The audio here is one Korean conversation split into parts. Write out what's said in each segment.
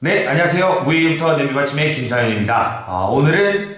네, 안녕하세요. 무예부터 냄비받침의 김사연입니다. 오늘은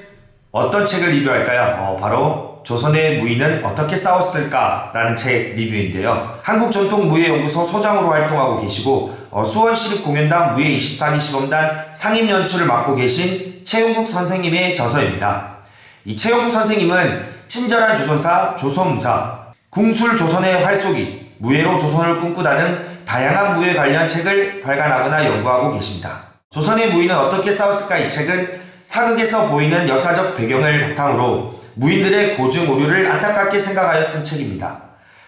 어떤 책을 리뷰할까요? 바로 조선의 무인은 어떻게 싸웠을까? 라는 책 리뷰인데요. 한국전통무예연구소 소장으로 활동하고 계시고 수원시립공연당 무예24기 시범단 상임연출을 맡고 계신 최용국 선생님의 저서입니다. 이 최용국 선생님은 친절한 조선사, 조선무사, 궁술 조선의 활쏘기, 무예로 조선을 꿈꾸다 등 다양한 무예 관련 책을 발간하거나 연구하고 계십니다. 조선의 무인은 어떻게 싸웠을까? 이 책은 사극에서 보이는 역사적 배경을 바탕으로 무인들의 고증 오류를 안타깝게 생각하여 쓴 책입니다.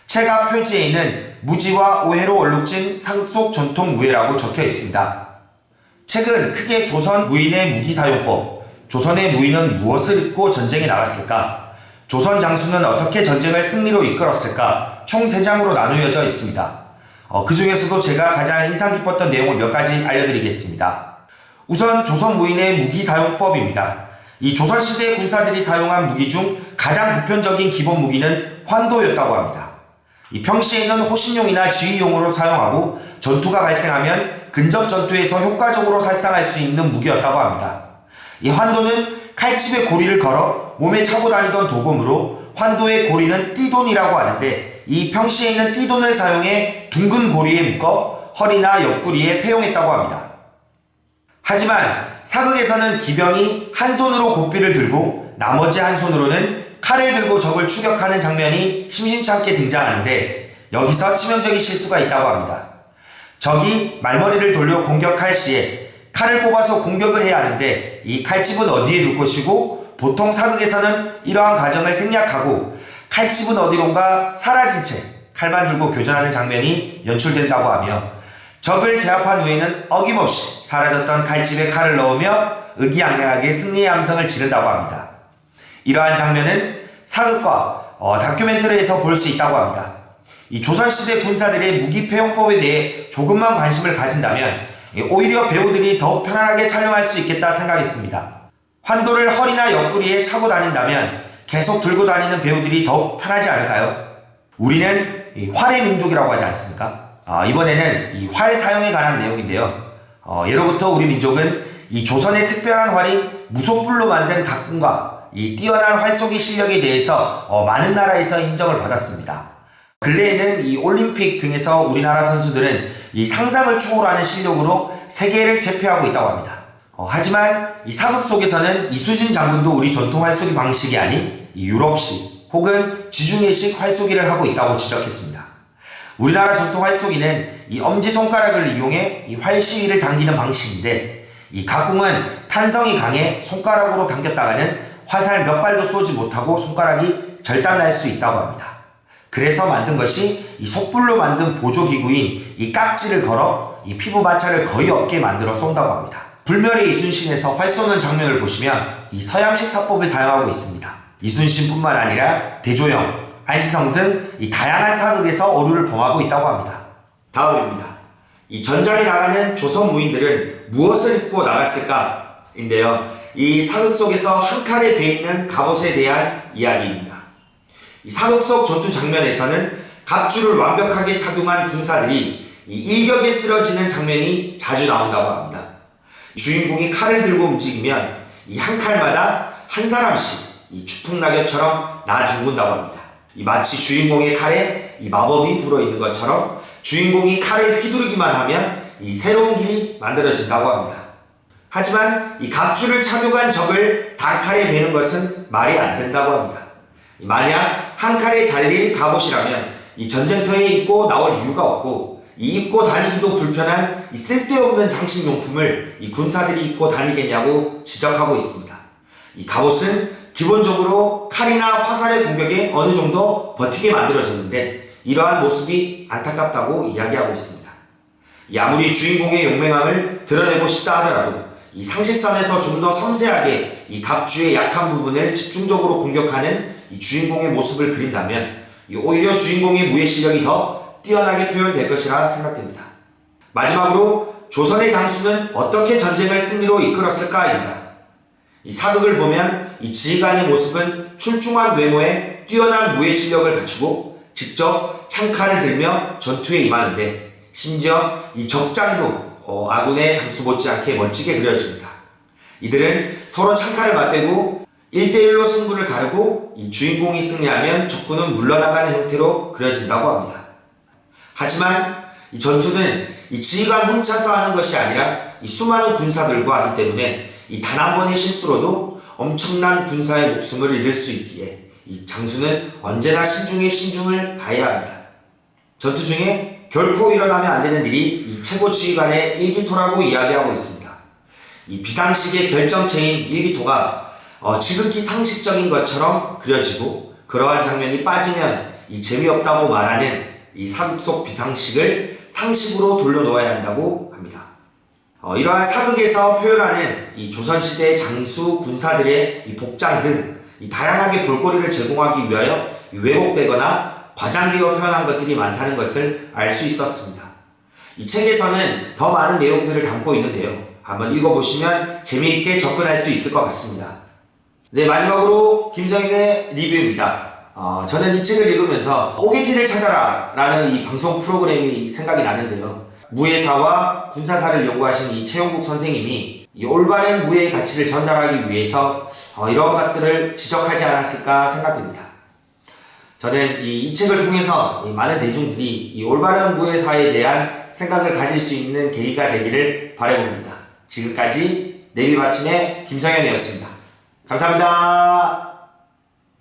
책 앞 표지에는 무지와 오해로 얼룩진 사극 속 전통 무예라고 적혀 있습니다. 책은 크게 조선 무인의 무기사용법, 조선의 무인은 무엇을 입고 전쟁에 나갔을까, 조선 장수는 어떻게 전쟁을 승리로 이끌었을까, 총 3장으로 나누어져 있습니다. 그 중에서도 제가 가장 인상 깊었던 내용을 몇 가지 알려드리겠습니다. 우선 조선 무인의 무기사용법입니다. 이 조선시대 군사들이 사용한 무기 중 가장 보편적인 기본 무기는 환도였다고 합니다. 이 평시에는 호신용이나 지휘용으로 사용하고 전투가 발생하면 근접 전투에서 효과적으로 살상할 수 있는 무기였다고 합니다. 이 환도는 칼집에 고리를 걸어 몸에 차고 다니던 도구므로 환도의 고리는 띠돈이라고 하는데, 이 평시에 있는 띠돈을 사용해 둥근 고리에 묶어 허리나 옆구리에 폐용했다고 합니다. 하지만 사극에서는 기병이 한 손으로 고삐를 들고 나머지 한 손으로는 칼을 들고 적을 추격하는 장면이 심심찮게 등장하는데, 여기서 치명적인 실수가 있다고 합니다. 적이 말머리를 돌려 공격할 시에 칼을 뽑아서 공격을 해야 하는데 이 칼집은 어디에 둘 것이고, 보통 사극에서는 이러한 과정을 생략하고 칼집은 어디론가 사라진 채 칼만 들고 교전하는 장면이 연출된다고 하며, 적을 제압한 후에는 어김없이 사라졌던 칼집에 칼을 넣으며 의기양양하게 승리의 함성을 지른다고 합니다. 이러한 장면은 사극과 다큐멘터리에서 볼 수 있다고 합니다. 이 조선시대 군사들의 무기폐용법에 대해 조금만 관심을 가진다면 오히려 배우들이 더욱 편안하게 촬영할 수 있겠다 생각했습니다. 환도를 허리나 옆구리에 차고 다닌다면 계속 들고 다니는 배우들이 더욱 편하지 않을까요? 우리는 활의 민족이라고 하지 않습니까? 이번에는 이 활 사용에 관한 내용인데요. 예로부터 우리 민족은 이 조선의 특별한 활인 무소뿔로 만든 각군과 이 뛰어난 활쏘기 실력에 대해서 많은 나라에서 인정을 받았습니다. 근래에는 이 올림픽 등에서 우리나라 선수들은 이 상상을 초월하는 실력으로 세계를 제패하고 있다고 합니다. 하지만 이 사극 속에서는 이수진 장군도 우리 전통 활쏘기 방식이 아닌 이 유럽식 혹은 지중해식 활쏘기를 하고 있다고 지적했습니다. 우리나라 전통 활쏘기는 이 엄지손가락을 이용해 이 활시위를 당기는 방식인데, 이 각궁은 탄성이 강해 손가락으로 당겼다가는 화살 몇 발도 쏘지 못하고 손가락이 절단날 수 있다고 합니다. 그래서 만든 것이 이 속불로 만든 보조기구인 이 깍지를 걸어 이 피부 마찰을 거의 없게 만들어 쏜다고 합니다. 불멸의 이순신에서 활 쏘는 장면을 보시면 이 서양식 사법을 사용하고 있습니다. 이순신뿐만 아니라 대조영, 안시성 등 이 다양한 사극에서 어류를 범하고 있다고 합니다. 다음입니다. 이 전장에 나가는 조선 무인들은 무엇을 입고 나갔을까? 인데요. 이 사극 속에서 한 칼에 베이는 갑옷에 대한 이야기입니다. 이 사극 속 전투 장면에서는 갑주를 완벽하게 착용한 군사들이 이 일격에 쓰러지는 장면이 자주 나온다고 합니다. 주인공이 칼을 들고 움직이면 이 한 칼마다 한 사람씩 이 추풍낙엽처럼 나뒹군다고 합니다. 이 마치 주인공의 칼에 이 마법이 불어있는 것처럼 주인공이 칼을 휘두르기만 하면 이 새로운 길이 만들어진다고 합니다. 하지만 이 갑주를 착용한 적을 단칼에 베는 것은 말이 안 된다고 합니다. 만약 한 칼에 잘릴 갑옷이라면 이 전쟁터에 입고 나올 이유가 없고, 이 입고 다니기도 불편한 이 쓸데없는 장식용품을 이 군사들이 입고 다니겠냐고 지적하고 있습니다. 이 갑옷은 기본적으로 칼이나 화살의 공격에 어느 정도 버티게 만들어졌는데, 이러한 모습이 안타깝다고 이야기하고 있습니다. 아무리 주인공의 용맹함을 드러내고 싶다 하더라도 이 상식선에서 좀 더 섬세하게 이 갑주의 약한 부분을 집중적으로 공격하는 이 주인공의 모습을 그린다면 오히려 주인공의 무예 실력이 더 뛰어나게 표현될 것이라 생각됩니다. 마지막으로 조선의 장수는 어떻게 전쟁을 승리로 이끌었을까입니다. 이 사극을 보면 이 지휘관의 모습은 출중한 외모에 뛰어난 무예 실력을 갖추고 직접 창칼을 들며 전투에 임하는데, 심지어 이 적장도 아군의 장수 못지않게 멋지게 그려집니다. 이들은 서로 창칼을 맞대고 1대1로 승부를 가르고 이 주인공이 승리하면 적군은 물러나가는 형태로 그려진다고 합니다. 하지만 이 전투는 이 지휘관 혼자서 하는 것이 아니라 이 수많은 군사들과 하기 때문에 이 단 한 번의 실수로도 엄청난 군사의 목숨을 잃을 수 있기에 이 장수는 언제나 신중에 신중을 다해야 합니다. 전투 중에 결코 일어나면 안 되는 일이 이 최고 지휘관의 일기토라고 이야기하고 있습니다. 이 비상식의 결정체인 일기토가 지극히 상식적인 것처럼 그려지고 그러한 장면이 빠지면 이 재미없다고 말하는 이 사극 속 비상식을 상식으로 돌려놓아야 한다고 합니다. 이러한 사극에서 표현하는 이 조선시대 장수 군사들의 이 복장 등 이 다양하게 볼거리를 제공하기 위하여 왜곡되거나 과장되어 표현한 것들이 많다는 것을 알 수 있었습니다. 이 책에서는 더 많은 내용들을 담고 있는데요. 한번 읽어보시면 재미있게 접근할 수 있을 것 같습니다. 네, 마지막으로 김성인의 리뷰입니다. 저는 이 책을 읽으면서 오게티를 찾아라 라는 이 방송 프로그램이 생각이 나는데요. 무예사와 군사사를 연구하신 이 최용국 선생님이 이 올바른 무예의 가치를 전달하기 위해서 이런 것들을 지적하지 않았을까 생각됩니다. 저는 이 책을 통해서 많은 대중들이 이 올바른 무예사에 대한 생각을 가질 수 있는 계기가 되기를 바라봅니다. 지금까지 내비마침의 김성현이었습니다. 감사합니다.